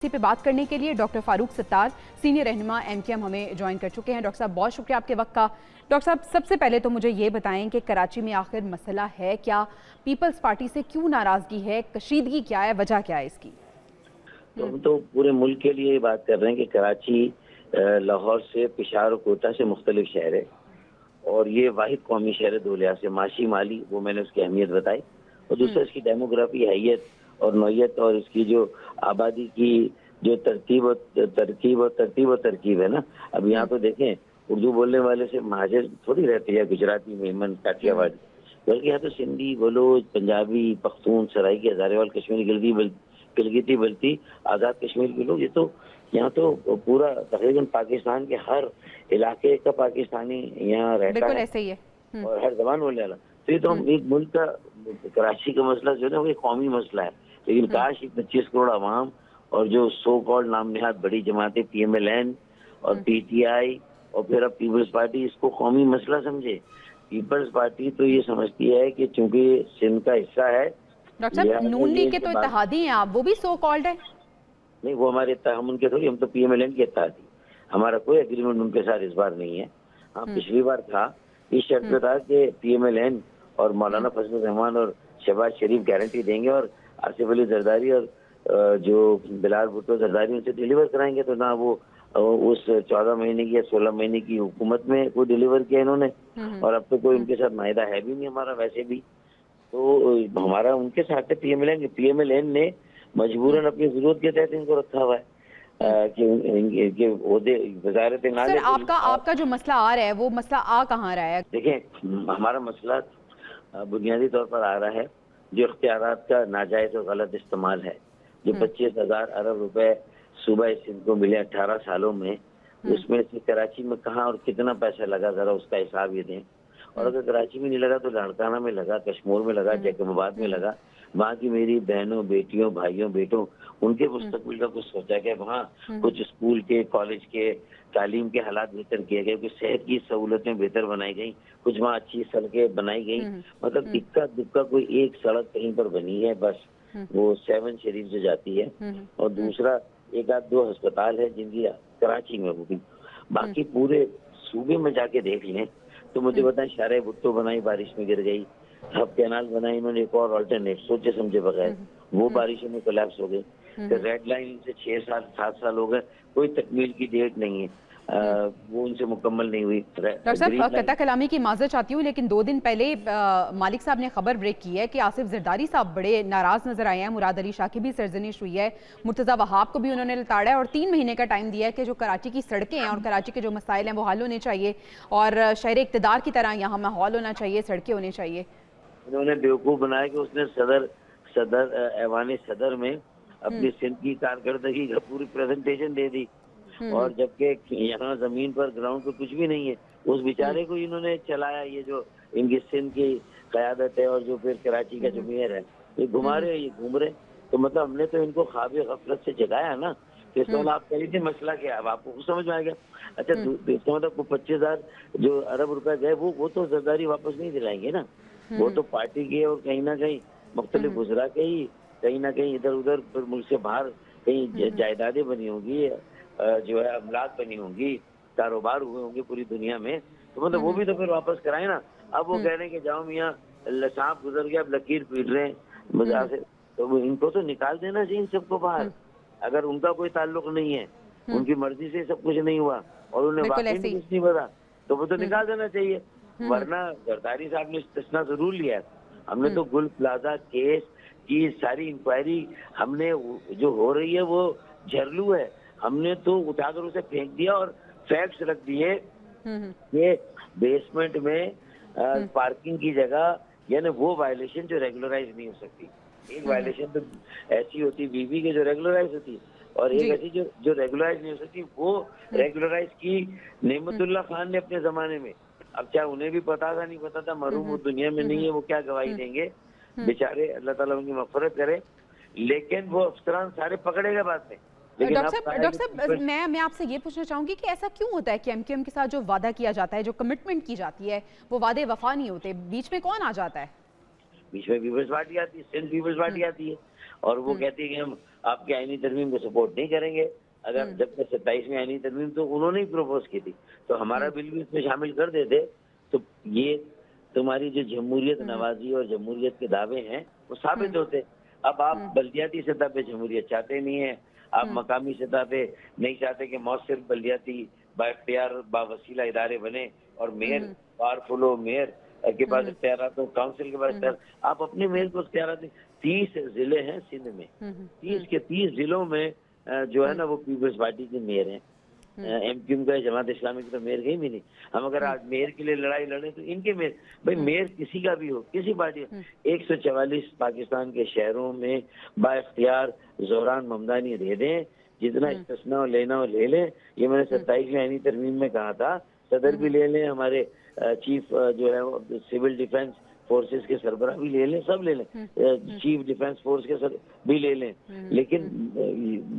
इसी पे बात करने के लिए डॉक्टर फारूक सत्तार सीनियर रहनुमा एमकेएम हमें ज्वाइन कर चुके हैं। डॉक्टर साहब बहुत शुक्रिया आपके वक्त का। डॉक्टर साहब सबसे पहले तो मुझे ये बताएं कि कराची में आखिर मसला है क्या, पीपल्स पार्टी से क्यों नाराजगी है, कशीदगी क्या है, वजह क्या है इसकी? तो हम तो पूरे मुल्क के लिए बात कर रहे हैं कि कराची लाहौर से, पेशावर और कोटा से मुख्तलिफ शहर है और ये वाहिद कौमी शहर है दो लिहाज से, माशी माली, वो मैंने उसकी अहमियत बताई, और दूसरा इसकी डेमोग्राफी, हैयत और नौयत और इसकी जो आबादी की जो तरकीब है ना। अब यहाँ तो देखें, उर्दू बोलने वाले से महाजर थोड़ी रहते हैं गुजराती, मेमन, काठियावाड़ी, बल्कि यहाँ तो सिंधी, बलोच, पंजाबी, पख्तून, सराइकी, हजारेवाल, कश्मीरी, गिलगिती बल्ती, आज़ाद कश्मीर के लोग, ये तो यहाँ तो पूरा तकरीबन पाकिस्तान के हर इलाके का पाकिस्तानी यहाँ रहता है, ऐसे ही है। और हर जबान बोलने वाला। तो ये तो हम एक मुल्क का, कराची का मसला जो है ना वो एक कौमी मसला है, लेकिन काश 25 करोड़ आवाम और जो सो कॉल्ड नाम निहाद बड़ी जमातें PMLN और PTI और फिर अब पीपल्स पार्टी इसको कौमी मसला समझे। पीपल्स पार्टी तो ये समझती है कि चूंकि सिंध का हिस्सा है। डॉक्टर साहब नून लीग के तो इत्तेहादी हैं आप, वो भी सो कॉल्ड है? नहीं, वो हमारे हम उनके थोड़ी, हम तो PMLN के इत्तेहादी, हमारा कोई एग्रीमेंट उनके साथ इस बार नहीं है। हाँ, पिछली बार था, इस शर्त पे था कि PMLN और मौलाना फजल रहमान और शहबाज शरीफ गारंटी देंगे और आसिफ अली जरदारी और जो बिलाल भुट्टो जरदारी उनसे डिलीवर कराएंगे, तो ना वो उस 14 महीने की या 16 महीने की हुकूमत में कोई डिलीवर किया इन्होंने, और अब तो कोई उनके साथ मायदा है भी नहीं हमारा वैसे भी। तो हमारा उनके साथ PMLN ने मजबूरन अपनी जरूरत के तहत इनको रखा हुआ है कि वजारत सर आपका जो मसला आ रहा है वो मसला आ कहाँ रहा है? देखें, हमारा मसला बुनियादी तौर पर आ रहा है जो इख्तियारात का नाजायज और गलत इस्तेमाल है, जो 25,000 अरब रुपए सूबा सिंध को मिले 18 सालों में, उसमें से कराची में कहाँ और कितना पैसा लगा, जरा उसका हिसाब ये दें। और अगर कराची में नहीं लगा तो लाड़काना में लगा, कश्मीर में लगा, जैकबाबाद में लगा, वहाँ की मेरी बहनों, बेटियों, भाइयों, बेटों, उनके मुस्तकबिल का कुछ सोचा गया, वहाँ कुछ स्कूल के, कॉलेज के, तालीम के हालात बेहतर किए गए, कुछ सेहत की सहूलतें बेहतर बनाई गई, कुछ वहाँ अच्छी सड़कें बनाई गई। मतलब इक्का दुक्का कोई एक सड़क कहीं पर बनी है बस, वो 7 शरीफ से जाती है, और दूसरा एक आध दो अस्पताल है जिनकी कराची में, वो भी बाकी पूरे सूबे में जाके देख लें तो मुझे बताएं, शारे भुट्टो बनाई, बारिश में गिर गई, हब कैनाल बनाई इन्होंने एक और अल्टरनेट सोचे समझे बगैर, वो बारिशों में कोलैप्स हो गई। फिर रेड लाइन से 6 साल 7 साल हो गए, कोई तकमील की डेट नहीं है, वो उनसे मुकम्मल नहीं हुई। डॉक्टर साहब कता कलामी की माजरत चाहती हूँ, लेकिन 2 दिन पहले मालिक साहब ने खबर ब्रेक की है कि आसिफ जरदारी साहब बड़े नाराज नजर आए हैं, मुराद अली शाह की भी सरजनिश हुई है, मुर्तज़ा वहाब को भी उन्होंने लताड़ा है और 3 महीने का टाइम दिया है कि जो कराची की सड़कें हैं और कराची के जो मसाइल हैं वो हल होने चाहिए और शहर इक़्तिदार की तरह यहाँ माहौल होना चाहिए, सड़कें होनी चाहिए। उन्होंने बेवकूफ़ बनाया कि उसने सदर ऐवान सदर में अपनी सिंध की कारकर्दगी का पूरी प्रेजेंटेशन दे दी, और जबकि यहाँ जमीन पर ग्राउंड पे कुछ भी नहीं है, उस बेचारे को इन्होंने चलाया, ये जो इनकी सिंध की क़यादत है और जो फिर कराची का जो मेयर है, ये घूम रहे। तो मतलब हमने तो इनको ख्वाब गफलत से जगाया ना, तो इसमें आप कह लीजिए मसला क्या है, अब आपको कुछ समझ में आ गया। अच्छा, इसका मतलब 25,000 जो अरब रुपए गए वो तो जरदारी वापस नहीं दिलाएंगे ना, वो तो पार्टी के और कहीं ना कहीं मुख्तलिफ गुजरा के ही कहीं ना कहीं इधर उधर फिर मुल्क से बाहर कहीं जायदादें बनी होंगी, जो है अमलाक बनी होंगी, कारोबार हुए होंगे पूरी दुनिया में, तो मतलब वो भी तो फिर वापस कराए ना। अब वो कह रहे हैं कि जाओ मियाँ सांप गुजर गया, अब लकीर पीट रहे हैं मजा से, तो इनको तो निकाल देना चाहिए इन सबको बाहर। अगर उनका कोई ताल्लुक नहीं है, उनकी मर्जी से सब कुछ नहीं हुआ और उन्हें वाकई में कुछ नहीं पता, तो वो तो निकाल देना चाहिए। वरना जरदारी साहब ने इस्तेस्ना जरूर लिया है। हमने तो गुल प्लाजा केस की सारी इंक्वायरी, हमने जो हो रही है वो झरलू है, हमने तो उठाकर उसे फेंक दिया और फैक्ट्स रख दिए कि बेसमेंट में पार्किंग की जगह, यानी वो वायलेशन जो रेगुलराइज नहीं हो सकती। एक वायलेशन तो ऐसी होती बीवी के जो रेगुलराइज होती, और एक ऐसी जो रेगुलराइज नहीं हो सकती, वो रेगुलराइज की नेमतुल्लाह खान ने अपने जमाने में। अब क्या उन्हें भी पता था, नहीं पता था, मरूम वो दुनिया में नहीं है, वो क्या गवाही देंगे बेचारे, अल्लाह ताला उनकी मग़फ़िरत करे, लेकिन वो अफसरान सारे पकड़े गए बाद में। डॉक्टर साहब मैं आपसे ये पूछना चाहूंगी कि ऐसा क्यों होता है कि एमकेएम के साथ जो वादा किया जाता है, जो कमिटमेंट की जाती है, वो वादे वफा नहीं होते? बीच में कौन आ जाता है? बीच में पीपल्स पार्टी आती है, सिंध पीपल्स पार्टी आती है, और वो कहती है कि हम आपके आईनी तरमीम को सपोर्ट नहीं करेंगे। अगर जब तक 27 में आईनी तरमीम तो उन्होंने ही प्रपोज की थी, तो हमारा बिल भी इसमें शामिल कर देते तो ये तुम्हारी जो जमहूरियत नवाजी और जमहूरियत के दावे हैं वो साबित होते। अब आप बल्दियाती सतह पे जमहूरियत चाहते नहीं है, आप मकामी सतह पे नहीं चाहते कि मौसर बल्दियाती बाख्तियार बावसीला इदारे बने और मेयर पावरफुल हो, मेयर के पास इख्तियारात हो, काउंसिल के पास इख्तियार। आप अपने मेयर को इख्तियारात 30 जिले हैं सिंध में, 30 के 30 जिलों में जो है ना वो पीपल्स पार्टी के मेयर हैं। एमक्यूएम का जमात इस्लामी की तो मेयर कहीं भी नहीं। हम अगर आज मेयर के लिए लड़ाई लड़े तो इनके मेयर, भाई मेयर किसी का भी हो, किसी पार्टी, 144 पाकिस्तान के शहरों में बाइख्तियार ज़ोहरान ममदानी दे दें, जितना इस्तेस्ना हो लेना हो ले लें। ये मैंने 27 में आईनी तरमीम में कहा था, सदर भी ले लें, हमारे चीफ जो है सिविल डिफेंस फोर्सेस के सरबराह भी ले लें, सब ले लें, चीफ डिफेंस फोर्स के भी ले लें, लेकिन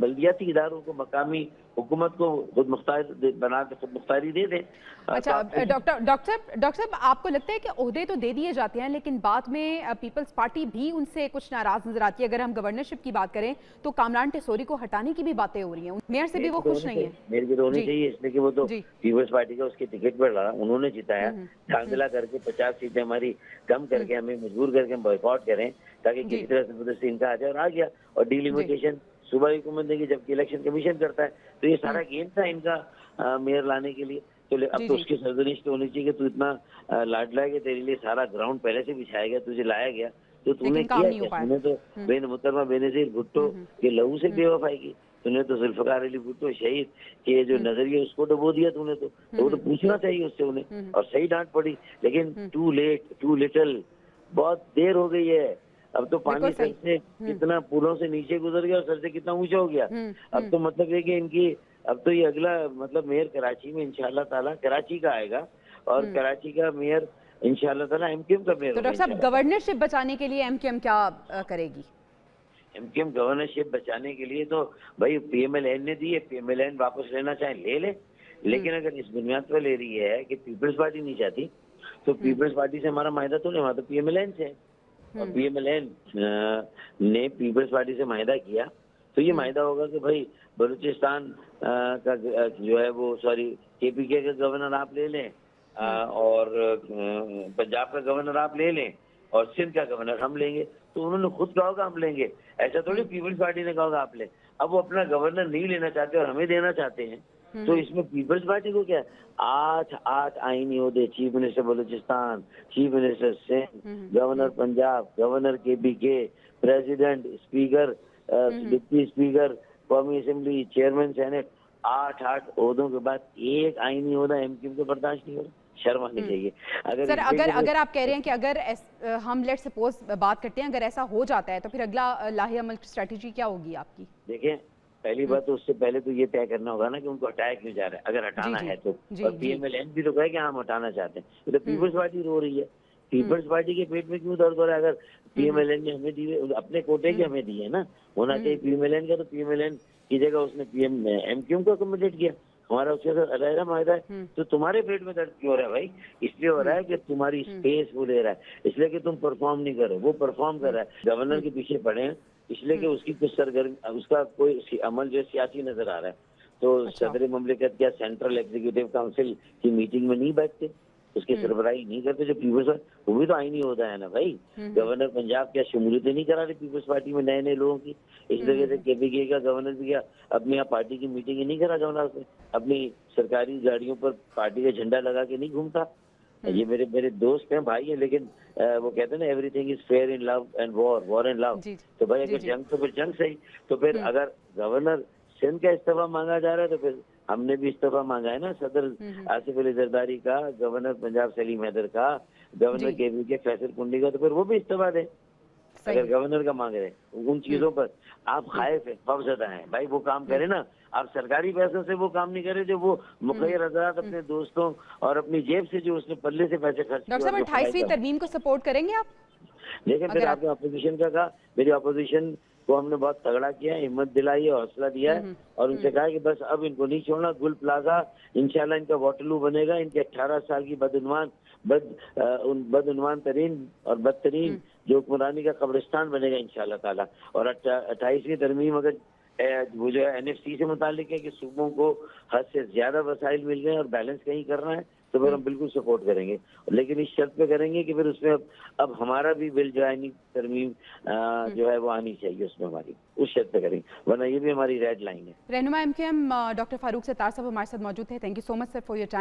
बल्दियाती इदारों को, मकामी हुकूमत को खुद मुख्तार बना के खुद मुख्तारी दे दें। अच्छा डॉक्टर साहब, आपको लगता है कि ओहदे तो दे दिए जाते हैं लेकिन बाद में पीपल्स पार्टी भी उनसे कुछ नाराज नजर आती है? अगर हम गवर्नरशिप की बात करें तो कामरान टेसोरी को हटाने की भी बातें हो रही हैं, मेयर से भी वो खुश नहीं है। मेयर की तो होनी चाहिए, इसलिए कि वो तो पीपल्स पार्टी का उसके टिकट पर लड़ा, उन्होंने जिताया, धांधला करके 50 सीटें हमारी कम करके हमें मजबूर करके हम बॉयकॉट करें ताकि किसी तरह जबरदस्ती इनका आ जाए, और आ गया। और डिलिमिटेशन सूबाई हुकूमत देगी जबकि इलेक्शन कमीशन करता है, तो ये सारा गेम था इनका मेयर लाने के लिए। तो अब तो उसकी सरजनिश तो होनी चाहिए कि तू इतना लाडला है कि तेरे लिए सारा ग्राउंड पहले से बिछाया गया, तुझे लाया गया, तो तूने किया क्या? तूने तो मुहतरमा बेनज़ीर भुट्टो के लहू से बेवफाई की, तूने तो जुल्फ़िकार अली भुट्टो शहीद के जो नजरिए उसको डुबो दिया तूने, तो वो तो पूछना चाहिए उससे उन्हें, और सही डांट पड़ी। लेकिन टू लेट टू लिटिल, बहुत देर हो गई है। अब तो पानी सर से कितना पुलों से नीचे गुजर गया और सर से कितना ऊंचा हो गया। अब तो मतलब है कि इनकी, अब तो ये अगला मतलब मेयर कराची में इंशाल्लाह ताला कराची का आएगा, और कराची का मेयर इंशाल्लाह ताला एमक्यूएम का मेयर। तो डॉक्टर साहब, गवर्नरशिप बचाने के लिए एमक्यूएम क्या करेगी? एमक्यूएम गवर्नरशिप बचाने के लिए तो भाई पीएमएलएन ने दी है, पीएमएलएन वापस लेना चाहे ले ले, लेकिन अगर इस बुनियाद पर ले रही है कि पीपल्स पार्टी नहीं चाहती, तो पीपल्स पार्टी से हमारा मायदा तो नहीं, हमारा तो पीएमएलएन से है। और पीएमएलएन ने पीपल्स पार्टी से मायदा किया, तो ये मायदा होगा कि भाई बलूचिस्तान का जो है वो केपीके का गवर्नर आप ले लें, और पंजाब का गवर्नर आप ले लें, और सिंध का गवर्नर हम लेंगे। तो उन्होंने खुद कहा होगा हम लेंगे, ऐसा थोड़ी पीपल्स पार्टी ने कहा होगा आप ले। अब वो अपना गवर्नर नहीं लेना चाहते और हमें देना चाहते हैं, तो इसमें पीपल्स पार्टी को क्या? 8 आईनी ओहदे, chief minister Balochistan, chief minister Sindh, governor Punjab, governor KPK, president, speaker, deputy speaker, कौमी असेंबली, चेयरमैन सेनेट, 8 ओहदों के बाद एक आईनी ओहदा एमक्यूएम को बर्दाश्त नहीं हो रहा। शर्म आनी चाहिए। सर, अगर आप कह रहे हैं कि अगर हम लेट्स सपोज बात करते हैं, अगर ऐसा हो जाता है तो फिर अगला लाहे अमल की स्ट्रेटजी क्या होगी आपकी? देखिए, पहली बात तो उससे पहले तो ये तय करना होगा ना कि उनको हटाया क्यों जा रहा है, अगर हटाना है तो। और पीएमएलएन भी तो कहे कि हम हटाना चाहते हैं, तो पीपल्स पार्टी रो रही है। पीपल्स पार्टी के पेट में क्यों दर्द हो रहा है? अगर पीएमएलएन ने हमें दिए, अपने कोटे के हमें दिए ना, होना चाहिए पीएमएलएन का, तो पीएमएलएन की जगह उसने एमक्यूएम को अकोमोडेट किया, हमारा उसके साथ अलग मायदा है। तो तुम्हारे पेट में दर्द क्यों हो रहा है भाई? इसलिए हो रहा है कि तुम्हारी स्पेस वो ले रहा है, इसलिए कि तुम परफॉर्म नहीं करो, वो परफॉर्म कर रहा है। गवर्नर के पीछे पड़े हैं इसलिए कि उसकी कुछ सरगर्मी, उसका कोई अमल जो सियासी नजर आ रहा है। तो सदर ममलिकत क्या सेंट्रल एग्जीक्यूटिव काउंसिल की मीटिंग में नहीं बैठते, उसकी सरबराही नहीं करते जो पीपल्स, वो भी तो आईनी होता है ना भाई। गवर्नर पंजाब क्या शमूलियत नहीं करा रहे पीपल्स पार्टी में नए लोगों की? इस वजह से केपीके का गवर्नर भी क्या अपनी यहाँ पार्टी की मीटिंग नहीं करा गवर्नर से, अपनी सरकारी गाड़ियों पर पार्टी का झंडा लगा के नहीं घूमता? ये मेरे दोस्त हैं, भाई है, लेकिन वो कहते हैं ना everything is fair in love and war and love. तो भाई अगर जंग तो फिर जंग सही, तो फिर अगर गवर्नर सिंध का इस्तीफा मांगा जा रहा है तो फिर हमने भी इस्तीफा मांगा है ना, सदर आसिफ अली जरदारी का, गवर्नर पंजाब सलीम हैदर का, गवर्नर केपीके फैसल कुंडी का, तो फिर वो भी इस्तीफा दें अगर गवर्नर का मांग रहे। उन चीजों पर आप खाइफ है, खौफजदा है भाई, वो काम करे ना। आप सरकारी पैसों से वो काम नहीं करे जो वो मुखैर हजरात अपने दोस्तों और अपनी जेब से जो उसने पल्ले से पैसे खर्च किए। डॉक्टर साहब, 28वीं तरमीम को सपोर्ट करेंगे आप? देखिए, फिर आपने अपोजिशन का कहा, मेरी अपोजिशन को हमने बहुत तगड़ा किया, हिम्मत दिलाई है, हौसला दिया है, और उनसे कहा कि बस अब इनको नहीं छोड़ना। गुल प्लाजा इंशाल्लाह इनका वाटरलू बनेगा। इनके 18 साल की बदउनवान तरीन और बदतरीन जो हुक्मरानी का कब्रिस्तान बनेगा इंशाल्लाह ताला। और 28वीं तरमीम अगर वो जो है NFC से मुतालिक है कि सूबों को हद से ज्यादा वसाइल मिल गए और बैलेंस कहीं करना है, तो फिर हम बिल्कुल सपोर्ट करेंगे, लेकिन इस शर्त पे करेंगे कि फिर उसमें अब हमारा भी बिल जो है तरमीम जो है वो आनी चाहिए उसमें हमारी, उस शर्त पे करेंगे, वरना ये भी हमारी रेड लाइन है। रहनुमा MKM डॉक्टर फारूक सत्तार साहब हमारे साथ मौजूद थे। Thank you so much sir for your time.